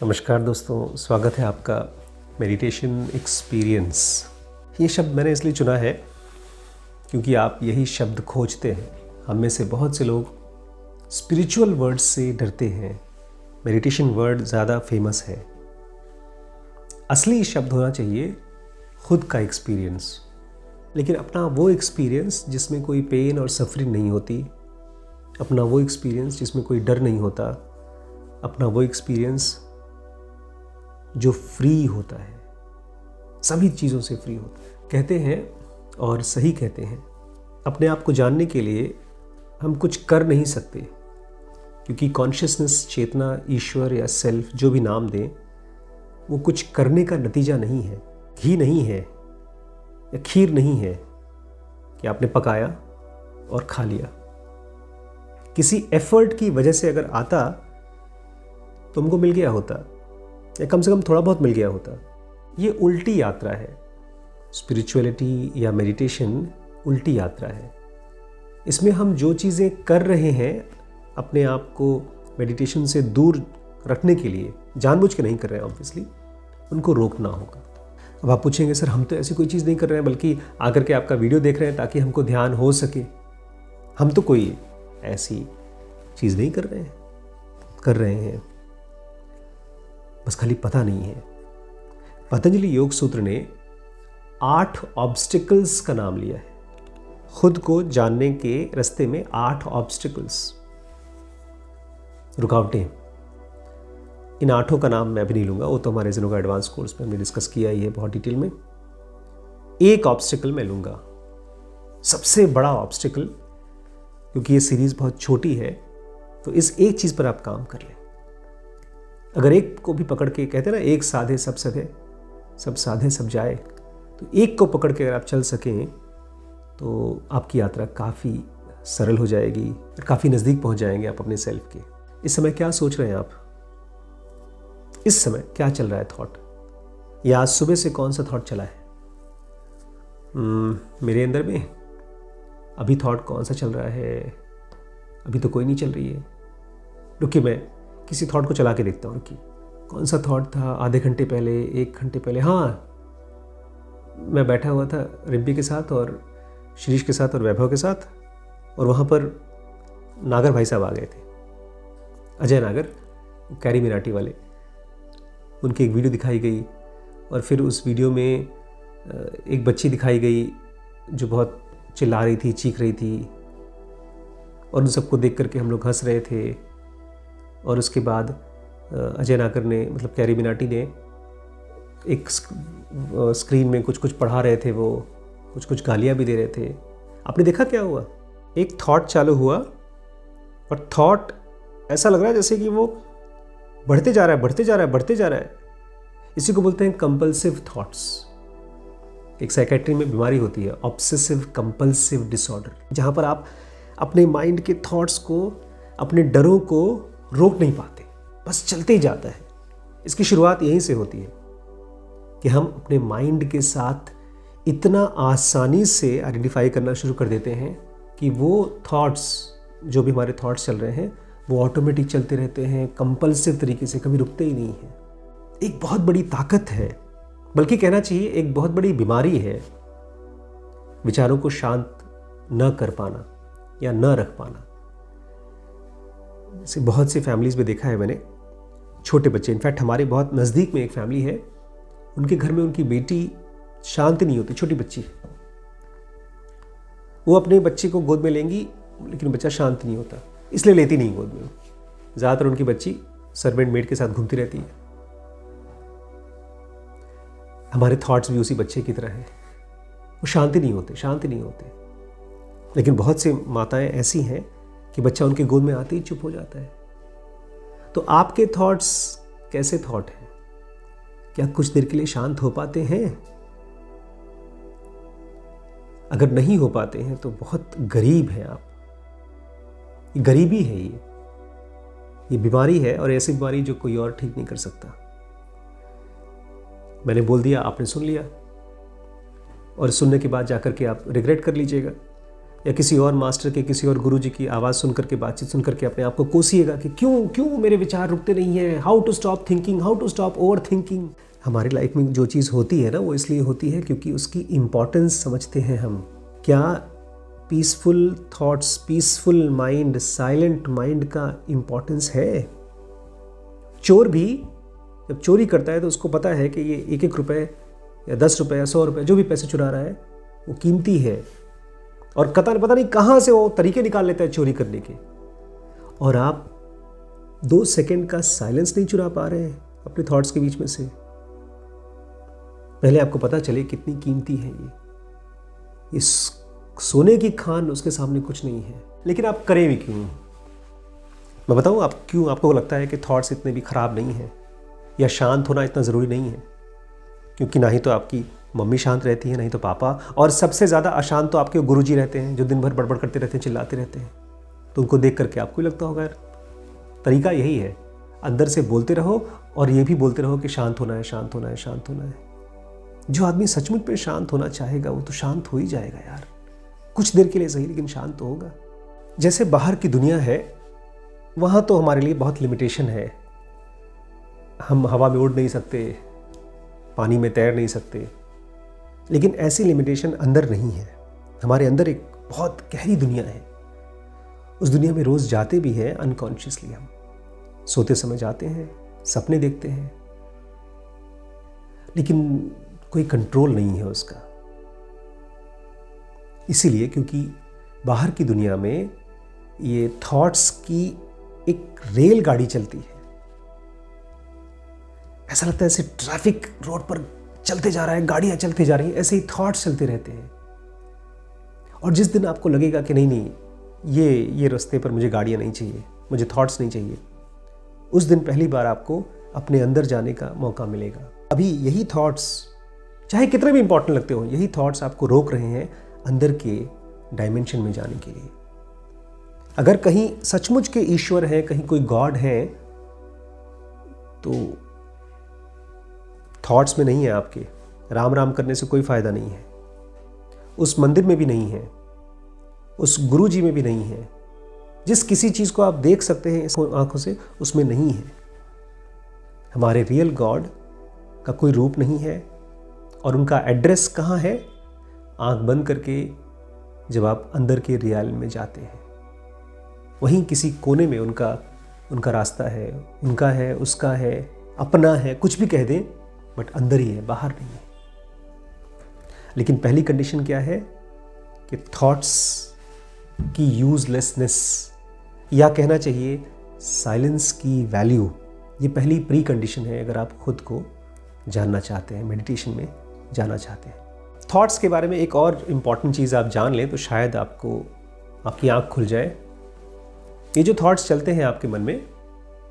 नमस्कार दोस्तों, स्वागत है आपका मेडिटेशन एक्सपीरियंस। ये शब्द मैंने इसलिए चुना है क्योंकि आप यही शब्द खोजते हैं। हम में से बहुत से लोग स्पिरिचुअल वर्ड्स से डरते हैं। मेडिटेशन वर्ड ज़्यादा फेमस है। असली शब्द होना चाहिए खुद का एक्सपीरियंस, लेकिन अपना वो एक्सपीरियंस जिसमें कोई पेन और सफरिंग नहीं होती, अपना वो एक्सपीरियंस जिसमें कोई डर नहीं होता, अपना वो एक्सपीरियंस जो फ्री होता है, सभी चीज़ों से फ्री होता है। कहते हैं और सही कहते हैं, अपने आप को जानने के लिए हम कुछ कर नहीं सकते, क्योंकि कॉन्शियसनेस, चेतना, ईश्वर या सेल्फ, जो भी नाम दें, वो कुछ करने का नतीजा नहीं है। घी नहीं है या खीर नहीं है कि आपने पकाया और खा लिया। किसी एफर्ट की वजह से अगर आता तो हमको मिल गया होता, या कम से कम थोड़ा बहुत मिल गया होता। ये उल्टी यात्रा है। स्पिरिचुअलिटी या मेडिटेशन उल्टी यात्रा है। इसमें हम जो चीज़ें कर रहे हैं अपने आप को मेडिटेशन से दूर रखने के लिए, जानबूझ के नहीं कर रहे हैं ऑब्वियसली, उनको रोकना होगा। अब आप पूछेंगे, सर हम तो ऐसी कोई चीज़ नहीं कर रहे हैं, बल्कि आकर के आपका वीडियो देख रहे हैं ताकि हमको ध्यान हो सके। हम तो कोई ऐसी चीज़ नहीं कर रहे हैं, बस खाली पता नहीं है। पतंजलि योग सूत्र ने 8 ऑब्स्टिकल्स का नाम लिया है। खुद को जानने के रास्ते में 8 ऑब्स्टिकल्स, रुकावटें। इन 8 का नाम मैं भी नहीं लूँगा, वो तो हमारे ज़ेनो का एडवांस कोर्स में हमने डिस्कस किया ही है बहुत डिटेल में। एक ऑब्स्टिकल मैं लूँगा, सबसे बड़ा ऑब्स्टिकल, क्योंकि ये सीरीज़ बहुत छोटी है, तो इस एक चीज़ पर आप काम कर लें। अगर एक को भी पकड़ के, कहते हैं ना, एक साधे सब सधे, सब साधे सब जाए, तो एक को पकड़ के अगर आप चल सकें तो आपकी यात्रा काफ़ी सरल हो जाएगी और काफ़ी नज़दीक पहुंच जाएंगे आप अपने सेल्फ के। इस समय क्या सोच रहे हैं आप? इस समय क्या चल रहा है थॉट? या आज सुबह से कौन सा थॉट चला है मेरे अंदर में? अभी थॉट कौन सा चल रहा है? अभी तो कोई नहीं चल रही है। रुकिए, मैं किसी थॉट को चला के देखता हूँ कि कौन सा थॉट था आधे घंटे पहले, 1 घंटे पहले। हाँ, मैं बैठा हुआ था रिब्बी के साथ और शिरीष के साथ और वैभव के साथ, और वहाँ पर नागर भाई साहब आ गए थे, अजय नागर, कैरी मिनाटी वाले। उनकी एक वीडियो दिखाई गई और फिर उस वीडियो में एक बच्ची दिखाई गई जो बहुत चिल्ला रही थी, चीख रही थी, और उन सबको देख करके हम लोग हंस रहे थे। और उसके बाद अजय नागर ने, मतलब कैरी मिनाटी ने, एक स्क्रीन में कुछ पढ़ा रहे थे, वो कुछ गालियाँ भी दे रहे थे। आपने देखा क्या हुआ? एक थॉट चालू हुआ और थॉट ऐसा लग रहा है जैसे कि वो बढ़ते जा रहा है। इसी को बोलते हैं कंपल्सिव थॉट्स। एक साइकेट्री में बीमारी होती है, ऑब्सेसिव कंपल्सिव डिसऑर्डर, जहाँ पर आप अपने माइंड के थॉट्स को, अपने डरों को रोक नहीं पाते, बस चलते ही जाता है। इसकी शुरुआत यहीं से होती है कि हम अपने माइंड के साथ इतना आसानी से आइडेंटिफाई करना शुरू कर देते हैं कि वो थॉट्स, जो भी हमारे थॉट्स चल रहे हैं, वो ऑटोमेटिक चलते रहते हैं, कंपल्सिव तरीके से, कभी रुकते ही नहीं हैं। एक बहुत बड़ी ताकत है, बल्कि कहना चाहिए एक बहुत बड़ी बीमारी है, विचारों को शांत न कर पाना या न रख पाना। जैसे बहुत सी फैमिलीज़ में देखा है मैंने, छोटे बच्चे, इनफैक्ट हमारे बहुत नज़दीक में एक फैमिली है, उनके घर में उनकी बेटी शांत नहीं होती, छोटी बच्ची। वो अपने बच्चे को गोद में लेंगी, लेकिन बच्चा शांत नहीं होता, इसलिए लेती नहीं गोद में। ज़्यादातर उनकी बच्ची सर्वेंट मेड के साथ घूमती रहती है। हमारे थॉट्स भी उसी बच्चे की तरह हैं, वो शांत नहीं होते। लेकिन बहुत सी माताएं ऐसी हैं कि बच्चा उनके गोद में आते ही चुप हो जाता है। तो आपके थॉट्स कैसे थॉट हैं? क्या कुछ देर के लिए शांत हो पाते हैं? अगर नहीं हो पाते हैं तो बहुत गरीब हैं आप। ये गरीबी है, ये बीमारी है, और ऐसी बीमारी जो कोई और ठीक नहीं कर सकता। मैंने बोल दिया, आपने सुन लिया, और सुनने के बाद जाकर के आप रिग्रेट कर लीजिएगा। या किसी और मास्टर के, किसी और गुरु जी की आवाज़ सुन करके, बातचीत सुन करके अपने आप को कोसिएगा कि क्यों मेरे विचार रुकते नहीं हैं, how to stop thinking, how to stop over thinking. हमारी लाइफ में जो चीज़ होती है ना, वो इसलिए होती है क्योंकि उसकी इम्पॉर्टेंस समझते हैं हम। क्या peaceful thoughts, peaceful mind, silent mind का इम्पॉर्टेंस है? चोर भी जब चोरी करता है तो उसको पता है कि ये 1-1 रुपये या 10 रुपये या 100 रुपये जो भी पैसे चुरा रहा है वो कीमती है, और पता नहीं कहाँ से वो तरीके निकाल लेता है चोरी करने के। और आप 2 सेकंड का साइलेंस नहीं चुरा पा रहे हैं अपने थॉट्स के बीच में से। पहले आपको पता चले कितनी कीमती है ये। इस सोने की खान उसके सामने कुछ नहीं है। लेकिन आप करें भी क्यों? मैं बताऊं आप क्यों आपको लगता है कि थॉट्स इतने भी खराब नहीं हैं, या शांत होना इतना ज़रूरी नहीं है? क्योंकि ना ही तो आपकी मम्मी शांत रहती है, नहीं तो पापा, और सबसे ज़्यादा अशांत तो आपके गुरुजी रहते हैं, जो दिन भर बड़बड़ करते रहते हैं, चिल्लाते रहते हैं। तो उनको देख करके आपको लगता होगा यार, तरीका यही है, अंदर से बोलते रहो और ये भी बोलते रहो कि शांत होना है, शांत होना है, शांत होना है। जो आदमी सचमुच में शांत होना चाहेगा वो तो शांत हो ही जाएगा यार, कुछ देर के लिए सही, लेकिन शांत तो होगा। जैसे बाहर की दुनिया है, वहाँ तो हमारे लिए बहुत लिमिटेशन है। हम हवा में उड़ नहीं सकते, पानी में तैर नहीं सकते, लेकिन ऐसी लिमिटेशन अंदर नहीं है। हमारे अंदर एक बहुत गहरी दुनिया है। उस दुनिया में रोज़ जाते भी हैं अनकॉन्शियसली। हम सोते समय जाते हैं, सपने देखते हैं, लेकिन कोई कंट्रोल नहीं है उसका। इसीलिए क्योंकि बाहर की दुनिया में ये थॉट्स की एक रेलगाड़ी चलती है। ऐसा लगता है ऐसे ट्रैफिक रोड पर चलते जा रहा है, गाड़ियां चलते जा रही हैं, ऐसे ही थॉट्स चलते रहते हैं। और जिस दिन आपको लगेगा कि नहीं, ये रास्ते पर मुझे गाड़ियां नहीं चाहिए, मुझे थॉट्स नहीं चाहिए, उस दिन पहली बार आपको अपने अंदर जाने का मौका मिलेगा। अभी यही थॉट्स, चाहे कितने भी इंपॉर्टेंट लगते हो, यही थॉट्स आपको रोक रहे हैं अंदर के डायमेंशन में जाने के लिए। अगर कहीं सचमुच के ईश्वर हैं, कहीं कोई गॉड है, तो थॉट्स में नहीं है आपके। राम राम करने से कोई फायदा नहीं है, उस मंदिर में भी नहीं है, उस गुरु जी में भी नहीं है। जिस किसी चीज़ को आप देख सकते हैं इस आंखों से, उसमें नहीं है। हमारे रियल गॉड का कोई रूप नहीं है, और उनका एड्रेस कहाँ है? आंख बंद करके जब आप अंदर के रियल में जाते हैं, वहीं किसी कोने में उनका रास्ता है, उनका है, उसका है, अपना है, कुछ भी कह दें, बट अंदर ही है, बाहर नहीं है। लेकिन पहली कंडीशन क्या है कि थॉट्स की यूजलेसनेस, या कहना चाहिए साइलेंस की वैल्यू, ये पहली प्री कंडीशन है अगर आप खुद को जानना चाहते हैं, मेडिटेशन में जाना चाहते हैं। थॉट्स के बारे में एक और इम्पॉर्टेंट चीज़ आप जान लें तो शायद आपकी आँख खुल जाए। ये जो थॉट्स चलते हैं आपके मन में,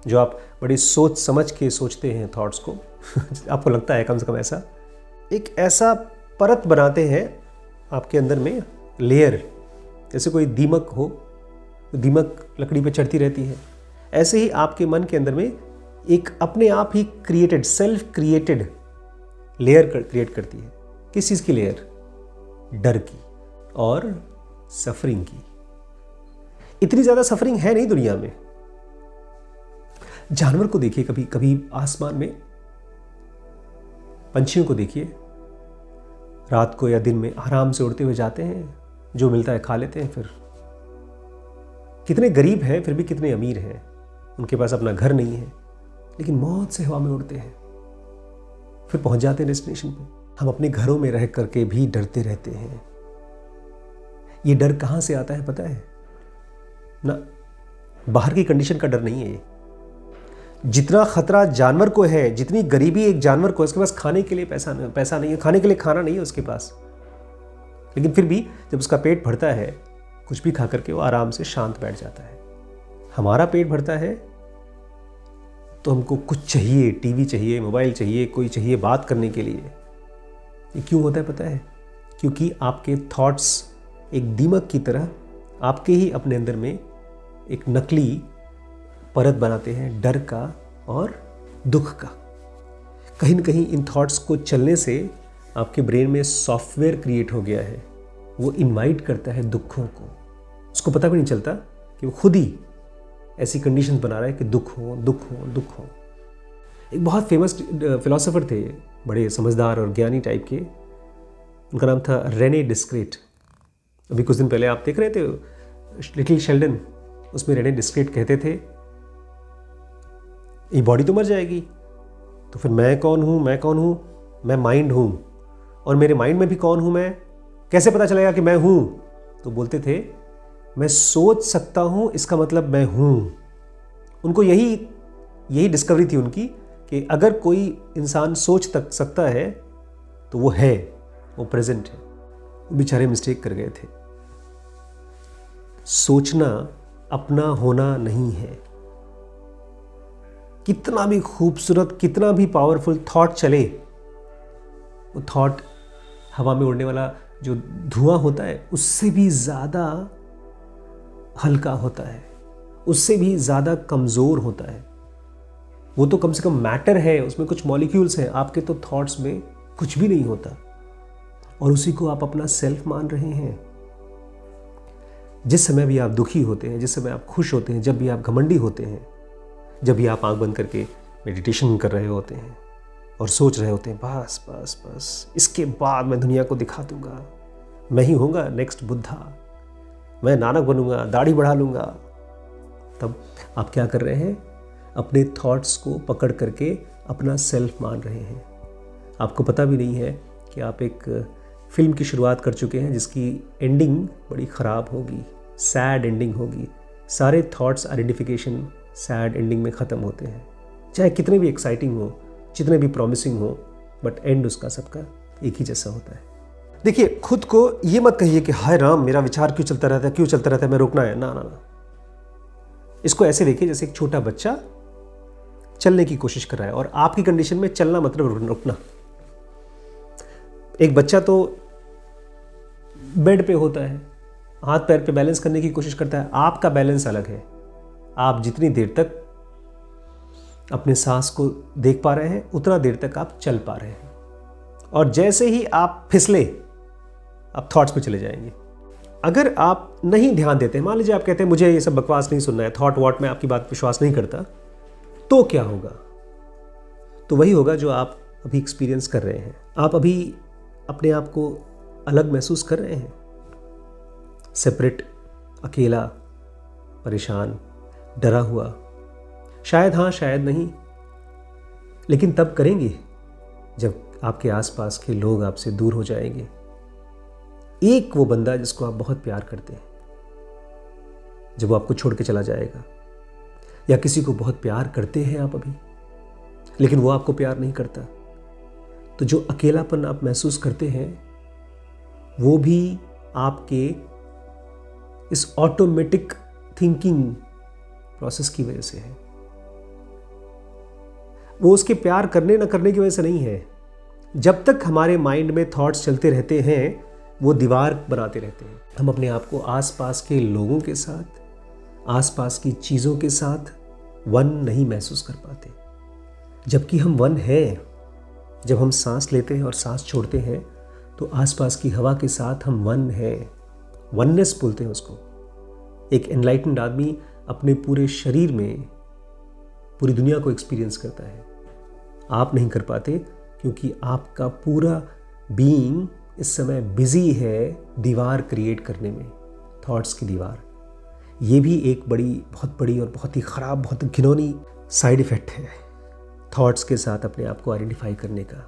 जो आप बड़ी सोच समझ के सोचते हैं थॉट्स को आपको लगता है कम से कम ऐसा, एक ऐसा परत बनाते हैं आपके अंदर में, लेयर। जैसे कोई दीमक हो, तो दीमक लकड़ी पे चढ़ती रहती है, ऐसे ही आपके मन के अंदर में एक अपने आप he created, self created layer create करती है। किस चीज़ की लेयर? डर की और सफरिंग की। इतनी ज़्यादा सफरिंग है नहीं दुनिया में। जानवर को देखिए, कभी कभी आसमान में पंछियों को देखिए, रात को या दिन में आराम से उड़ते हुए जाते हैं, जो मिलता है खा लेते हैं। फिर कितने गरीब हैं, फिर भी कितने अमीर हैं, उनके पास अपना घर नहीं है, लेकिन मौत से हवा में उड़ते हैं, फिर पहुंच जाते हैं डेस्टिनेशन पे। हम अपने घरों में रह करके भी डरते रहते हैं। ये डर कहाँ से आता है पता है ना? बाहर की कंडीशन का डर नहीं है ये। जितना खतरा जानवर को है, जितनी गरीबी एक जानवर को, उसके पास खाने के लिए पैसा नहीं है, खाने के लिए खाना नहीं है उसके पास, लेकिन फिर भी जब उसका पेट भरता है, कुछ भी खा करके वो आराम से शांत बैठ जाता है। हमारा पेट भरता है तो हमको कुछ चाहिए, टीवी चाहिए, मोबाइल चाहिए, कोई चाहिए बात करने के लिए। ये क्यों होता है पता है? क्योंकि आपके थॉट्स एक दीमक की तरह आपके ही अपने अंदर में एक नकली परत बनाते हैं, डर का और दुख का। कहीं न कहीं इन थॉट्स को चलने से आपके ब्रेन में सॉफ्टवेयर क्रिएट हो गया है, वो इनवाइट करता है दुखों को। उसको पता भी नहीं चलता कि वो खुद ही ऐसी कंडीशंस बना रहा है कि दुख हो दुख हो दुख हो। एक बहुत फेमस फिलोसोफर थे, बड़े समझदार और ज्ञानी टाइप के, उनका नाम था रेने डिस्क्रेट। अभी कुछ दिन पहले आप देख रहे थे लिटिल शेल्डन, उसमें रेने डिस्क्रेट कहते थे ये बॉडी तो मर जाएगी, तो फिर मैं कौन हूँ, मैं कौन हूँ, मैं माइंड हूँ, और मेरे माइंड में भी कौन हूँ मैं, कैसे पता चलेगा कि मैं हूँ? तो बोलते थे मैं सोच सकता हूँ, इसका मतलब मैं हूँ। उनको यही डिस्कवरी थी उनकी कि अगर कोई इंसान सोच तक सकता है तो वो है, वो प्रेजेंट है। वो बेचारे मिस्टेक कर गए थे। सोचना अपना होना नहीं है। कितना भी खूबसूरत, कितना भी पावरफुल थॉट चले, वो थॉट हवा में उड़ने वाला जो धुआं होता है उससे भी ज़्यादा हल्का होता है, उससे भी ज़्यादा कमज़ोर होता है। वो तो कम से कम मैटर है, उसमें कुछ मॉलिक्यूल्स हैं। आपके तो थॉट्स में कुछ भी नहीं होता, और उसी को आप अपना सेल्फ मान रहे हैं। जिस समय भी आप दुखी होते हैं, जिस समय आप खुश होते हैं, जब भी आप घमंडी होते हैं, जब भी आप आंख बंद करके मेडिटेशन कर रहे होते हैं और सोच रहे होते हैं बस बस बस इसके बाद मैं दुनिया को दिखा दूंगा, मैं ही होऊंगा नेक्स्ट बुद्धा, मैं नानक बनूंगा, दाढ़ी बढ़ा लूंगा, तब आप क्या कर रहे हैं? अपने थॉट्स को पकड़ करके अपना सेल्फ मान रहे हैं। आपको पता भी नहीं है कि आप एक फिल्म की शुरुआत कर चुके हैं जिसकी एंडिंग बड़ी ख़राब होगी, सैड एंडिंग होगी। सारे थॉट्स आइडेंटिफिकेशन सैड एंडिंग में ख़त्म होते हैं, चाहे कितने भी एक्साइटिंग हो, जितने भी प्रॉमिसिंग हो, बट एंड उसका सबका एक ही जैसा होता है। देखिए, खुद को ये मत कहिए कि हाय राम मेरा विचार क्यों चलता रहता है, क्यों चलता रहता है, मैं रोकना है। ना ना ना, इसको ऐसे देखिए जैसे एक छोटा बच्चा चलने की कोशिश कर रहा है, और आपकी कंडीशन में चलना मतलब रुकना। एक बच्चा तो बेड पे होता है, हाथ पैर पे बैलेंस करने की कोशिश करता है। आपका बैलेंस अलग है। आप जितनी देर तक अपने सांस को देख पा रहे हैं उतना देर तक आप चल पा रहे हैं, और जैसे ही आप फिसले आप थॉट्स पे चले जाएंगे। अगर आप नहीं ध्यान देते, मान लीजिए आप कहते हैं मुझे ये सब बकवास नहीं सुनना है, थॉट वॉट में आपकी बात पर विश्वास नहीं करता, तो क्या होगा? तो वही होगा जो आप अभी एक्सपीरियंस कर रहे हैं। आप अभी अपने आप को अलग महसूस कर रहे हैं, सेपरेट, अकेला, परेशान, डरा हुआ। शायद हाँ, शायद नहीं, लेकिन तब करेंगे जब आपके आसपास के लोग आपसे दूर हो जाएंगे। एक वो बंदा जिसको आप बहुत प्यार करते हैं, जब वो आपको छोड़ के चला जाएगा, या किसी को बहुत प्यार करते हैं आप अभी, लेकिन वो आपको प्यार नहीं करता, तो जो अकेलापन आप महसूस करते हैं वो भी आपके इस ऑटोमेटिक थिंकिंग प्रोसेस की वजह से है। वो उसके प्यार करने न करने की वजह से नहीं है। जब तक हमारे माइंड में थॉट्स चलते रहते हैं, वो दीवार बनाते रहते हैं। हम अपने आप को आसपास के लोगों के साथ, आसपास की चीज़ों के साथ वन नहीं महसूस कर पाते, जबकि हम वन हैं। जब हम सांस लेते हैं और सांस छोड़ते हैं तो आसपास की हवा के साथ हम वन हैं। वननेस बोलते हैं उसको। एक एनलाइटेंड आदमी अपने पूरे शरीर में पूरी दुनिया को एक्सपीरियंस करता है। आप नहीं कर पाते क्योंकि आपका पूरा बीइंग इस समय बिजी है दीवार क्रिएट करने में, थॉट्स की दीवार। ये भी एक बहुत बड़ी और बहुत ही ख़राब, बहुत घिनौनी साइड इफ़ेक्ट है थॉट्स के साथ अपने आप को आइडेंटिफाई करने का।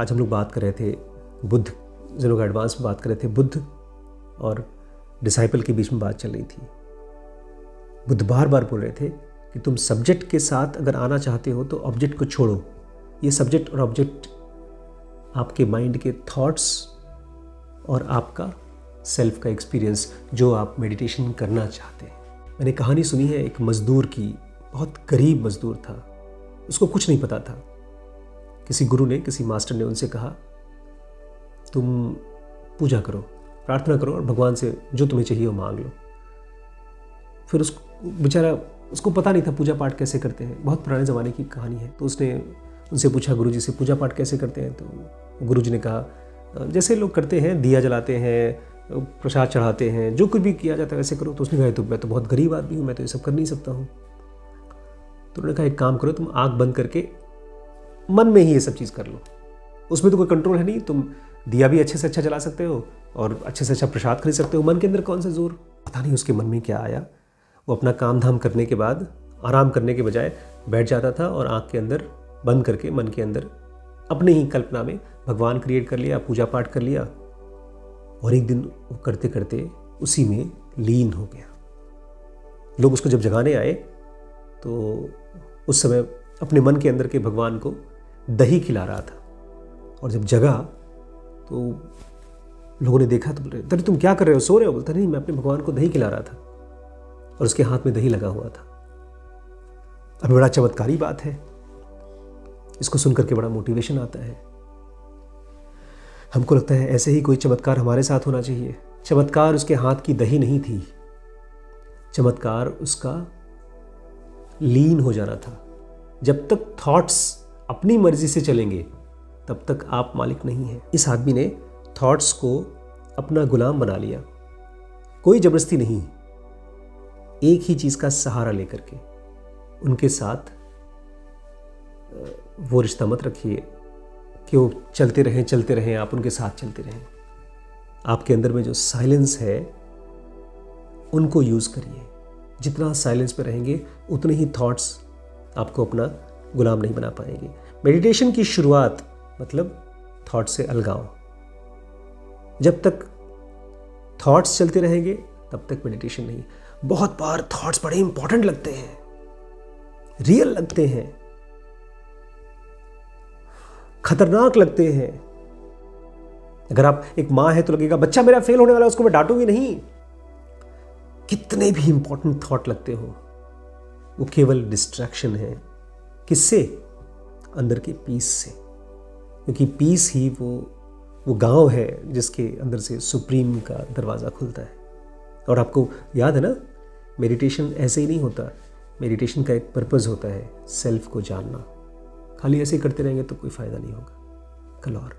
आज हम लोग बात कर रहे थे बुद्ध, जिन लोग एडवांस में बात कर रहे थे, बुद्ध और डिसाइपल के बीच में बात चल रही थी। बुद्ध बार बार बोल रहे थे कि तुम सब्जेक्ट के साथ अगर आना चाहते हो तो ऑब्जेक्ट को छोड़ो। ये सब्जेक्ट और ऑब्जेक्ट आपके माइंड के थॉट्स और आपका सेल्फ का एक्सपीरियंस जो आप मेडिटेशन करना चाहते हैं। मैंने कहानी सुनी है एक मज़दूर की, बहुत गरीब मज़दूर था, उसको कुछ नहीं पता था। किसी गुरु ने, किसी मास्टर ने उनसे कहा तुम पूजा करो, प्रार्थना करो और भगवान से जो तुम्हें चाहिए वो मांग लो। फिर उसको पता नहीं था पूजा पाठ कैसे करते हैं, बहुत पुराने ज़माने की कहानी है। तो उसने उनसे पूछा गुरुजी से पूजा पाठ कैसे करते हैं। तो गुरुजी ने कहा जैसे लोग करते हैं, दिया जलाते हैं, प्रसाद चढ़ाते हैं, जो कुछ भी किया जाता है वैसे करो। तो उसने कहा तो मैं तो बहुत गरीब आदमी हूँ, मैं तो ये सब कर नहीं सकता हूँ। तो उन्होंने कहा एक काम करो, तुम आँख बंद करके मन में ही ये सब चीज़ कर लो, उसमें तो कोई कंट्रोल है नहीं, तुम दिया भी अच्छे से अच्छा जला सकते हो और अच्छे से अच्छा प्रसाद खरीद सकते हो, मन के अंदर कौन सा जोर। पता नहीं उसके मन में क्या आया, वो अपना काम धाम करने के बाद आराम करने के बजाय बैठ जाता था और आँख के अंदर बंद करके मन के अंदर अपने ही कल्पना में भगवान क्रिएट कर लिया, पूजा पाठ कर लिया। और एक दिन वो करते करते उसी में लीन हो गया। लोग उसको जब जगाने आए तो उस समय अपने मन के अंदर के भगवान को दही खिला रहा था। और जब जगा तो लोगों ने देखा तो बोले, अरे तुम क्या कर रहे हो, सो रहे हो? बोलता नहीं, मैं अपने भगवान को दही खिला रहा था। और उसके हाथ में दही लगा हुआ था। अब बड़ा चमत्कारी बात है, इसको सुनकर के बड़ा मोटिवेशन आता है। हमको लगता है ऐसे ही कोई चमत्कार हमारे साथ होना चाहिए। चमत्कार उसके हाथ की दही नहीं थी, चमत्कार उसका लीन हो जाना था। जब तक थॉट्स अपनी मर्जी से चलेंगे तब तक आप मालिक नहीं हैं। इस आदमी ने थॉट्स को अपना गुलाम बना लिया, कोई जबरदस्ती नहीं, एक ही चीज़ का सहारा लेकर के। उनके साथ वो रिश्ता मत रखिए कि वो चलते रहें, आप उनके साथ चलते रहें। आपके अंदर में जो साइलेंस है उनको यूज़ करिए। जितना साइलेंस पे रहेंगे उतने ही थॉट्स आपको अपना गुलाम नहीं बना पाएंगे। मेडिटेशन की शुरुआत मतलब थॉट से अलगाव। जब तक थॉट्स चलते रहेंगे तब तक मेडिटेशन नहीं। बहुत बार थॉट्स बड़े इंपॉर्टेंट लगते हैं, रियल लगते हैं, खतरनाक लगते हैं। अगर आप एक माँ है तो लगेगा बच्चा मेरा फेल होने वाला है, उसको मैं डांटूंगी नहीं। कितने भी इंपॉर्टेंट थॉट लगते हो, वो केवल डिस्ट्रैक्शन है। किससे? अंदर के पीस से। क्योंकि पीस ही वो गांव है जिसके अंदर से सुप्रीम का दरवाज़ा खुलता है। और आपको याद है ना, मेडिटेशन ऐसे ही नहीं होता। मेडिटेशन का एक पर्पज़ होता है, सेल्फ को जानना। खाली ऐसे ही करते रहेंगे तो कोई फ़ायदा नहीं होगा। कल और